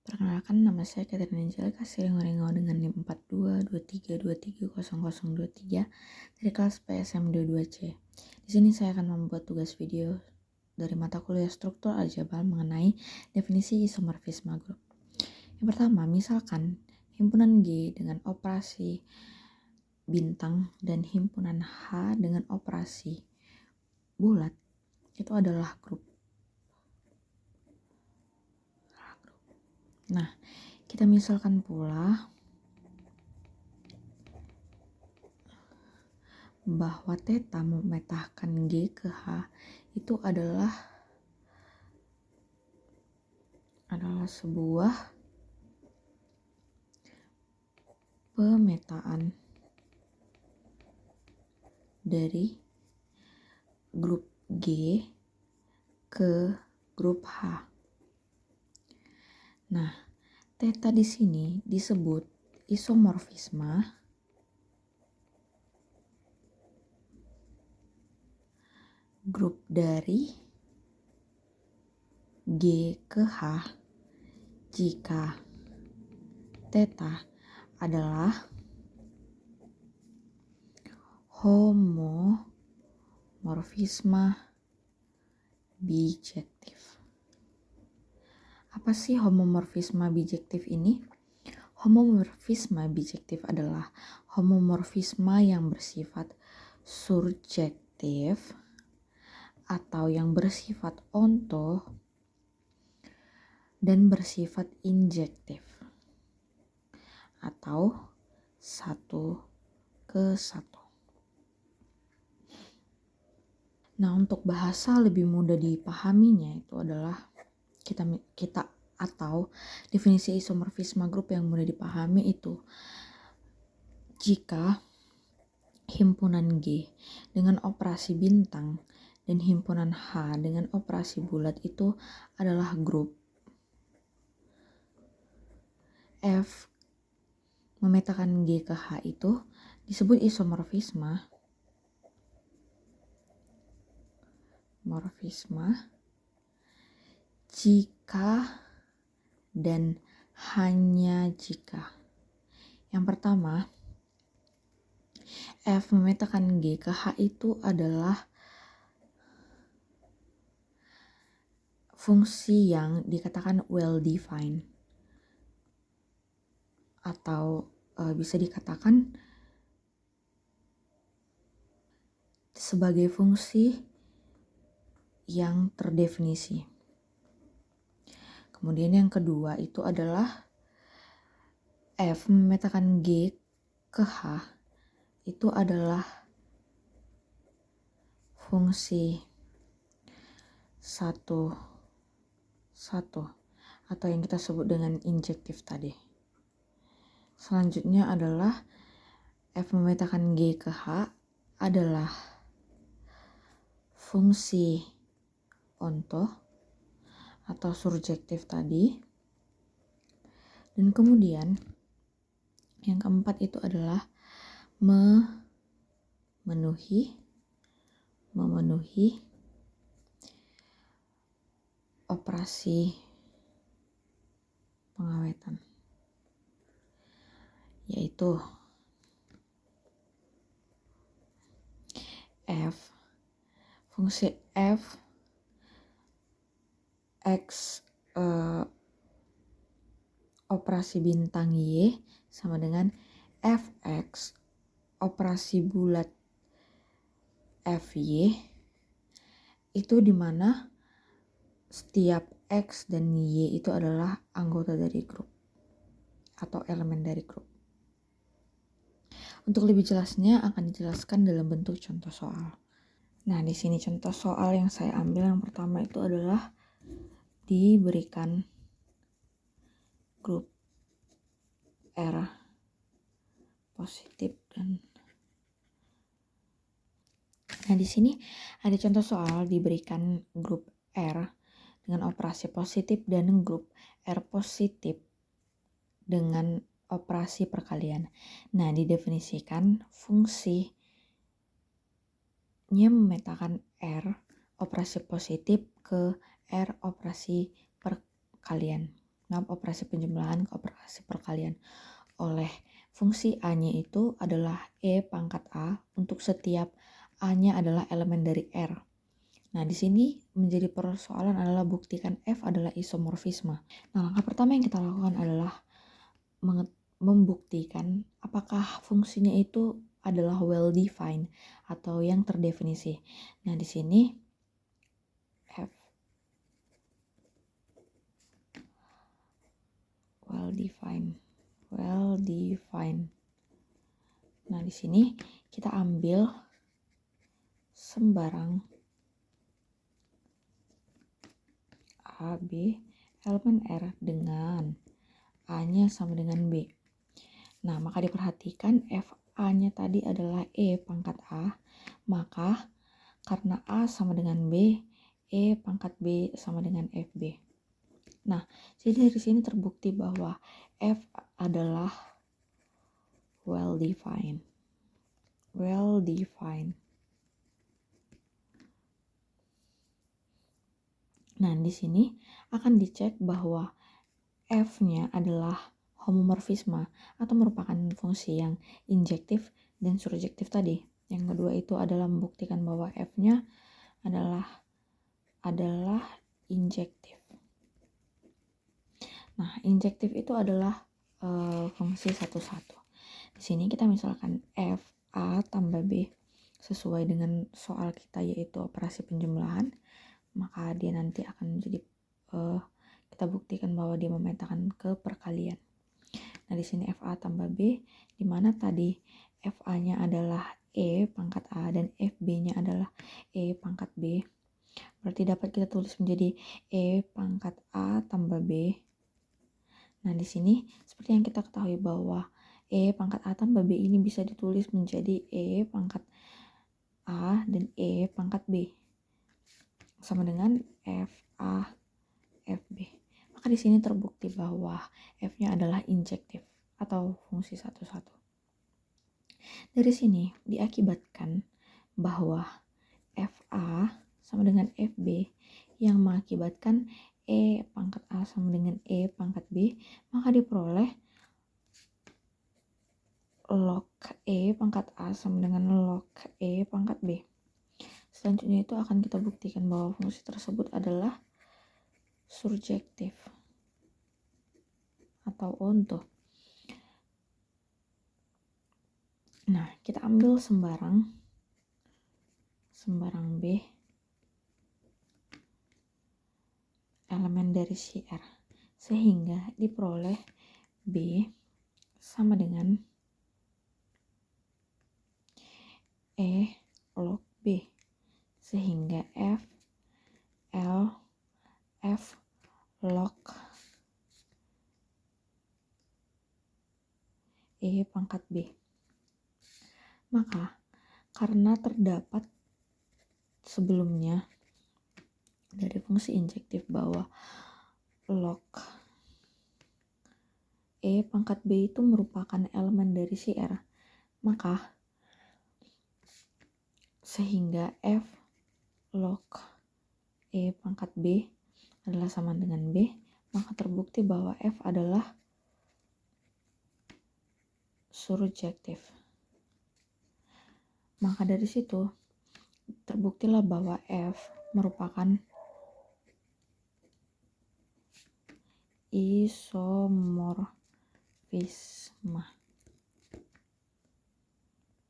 Perkenalkan, nama saya Katrina Angelika Siringo dengan NIM 4223230023 dari kelas PSM 22C. Di sini saya akan membuat tugas video dari mata kuliah struktur aljabar mengenai definisi isomorfisme grup. Yang pertama, misalkan himpunan G dengan operasi bintang dan himpunan H dengan operasi bulat itu adalah grup. Nah, kita misalkan pula bahwa theta memetakan G ke H itu adalah sebuah pemetaan dari grup G ke grup H. Nah, theta di sini disebut isomorfisme grup dari G ke H jika theta adalah homomorfisme bijektif. Apa sih homomorfisme bijektif ini? Homomorfisme bijektif adalah homomorfisme yang bersifat surjektif atau yang bersifat onto dan bersifat injektif atau satu ke satu. Nah, untuk bahasa lebih mudah dipahaminya itu adalah kita atau definisi isomorfisme grup yang mudah dipahami itu jika himpunan G dengan operasi bintang dan himpunan H dengan operasi bulat itu adalah grup. F memetakan G ke H itu disebut isomorfisme jika dan hanya jika. Yang pertama, F memetakan G ke H itu adalah fungsi yang dikatakan well defined atau bisa dikatakan sebagai fungsi yang terdefinisi. Kemudian yang kedua itu adalah F memetakan G ke H itu adalah fungsi satu atau yang kita sebut dengan injektif tadi. Selanjutnya adalah F memetakan G ke H adalah fungsi onto atau surjektif tadi. Dan kemudian yang keempat itu adalah memenuhi operasi pengawetan, yaitu fungsi F X operasi bintang Y sama dengan Fx operasi bulat Fy itu dimana setiap X dan Y itu adalah anggota dari grup atau elemen dari grup. Untuk lebih jelasnya akan dijelaskan dalam bentuk contoh soal. Nah, di sini contoh soal yang saya ambil yang pertama itu adalah diberikan grup R positif dan Nah, di sini ada contoh soal diberikan grup R dengan operasi positif dan grup R positif dengan operasi perkalian. Nah, didefinisikan fungsinya memetakan R operasi positif ke R operasi perkalian. operasi penjumlahan ke operasi perkalian oleh fungsi A-nya itu adalah E pangkat A untuk setiap A-nya adalah elemen dari R. Nah, di sini menjadi persoalan adalah buktikan F adalah isomorfisme. Nah, langkah pertama yang kita lakukan adalah membuktikan apakah fungsinya itu adalah well defined atau yang terdefinisi. Nah, di sini F well defined. Nah, di sini kita ambil sembarang A, B, elemen R dengan A-nya sama dengan B. Nah, maka diperhatikan FA-nya tadi adalah E pangkat A, maka karena A sama dengan B, E pangkat B sama dengan FB. Nah, jadi dari sini terbukti bahwa F adalah well defined. Nah, di sini akan dicek bahwa F-nya adalah homomorfisme atau merupakan fungsi yang injektif dan surjektif tadi. Yang kedua itu adalah membuktikan bahwa F-nya adalah injektif. Nah, injektif itu adalah fungsi satu-satu. Di sini kita misalkan F A tambah B sesuai dengan soal kita yaitu operasi penjumlahan, maka dia nanti akan menjadi kita buktikan bahwa dia memetakan ke perkalian. Nah, di sini FA tambah B, di mana tadi FA-nya adalah E pangkat A dan FB-nya adalah E pangkat B. Berarti dapat kita tulis menjadi E pangkat A tambah B. Nah, di sini seperti yang kita ketahui bahwa E pangkat A tambah B ini bisa ditulis menjadi E pangkat A dan E pangkat B. Sama dengan FA, FB. Maka di sini terbukti bahwa F-nya adalah injektif atau fungsi satu-satu. Dari sini diakibatkan bahwa FA sama dengan FB yang mengakibatkan E pangkat A sama dengan E pangkat B, maka diperoleh log E pangkat A sama dengan log E pangkat B. Selanjutnya itu akan kita buktikan bahwa fungsi tersebut adalah surjektif atau onto. Nah, kita ambil sembarang B elemen dari si R sehingga diperoleh B sama dengan E log B sehingga F log E pangkat B. Maka karena terdapat sebelumnya dari fungsi injektif bahwa log E pangkat B itu merupakan elemen dari si R, maka sehingga F log E pangkat B adalah sama dengan B, maka terbukti bahwa F adalah surjektif. Maka dari situ terbuktilah bahwa F merupakan isomorfisme.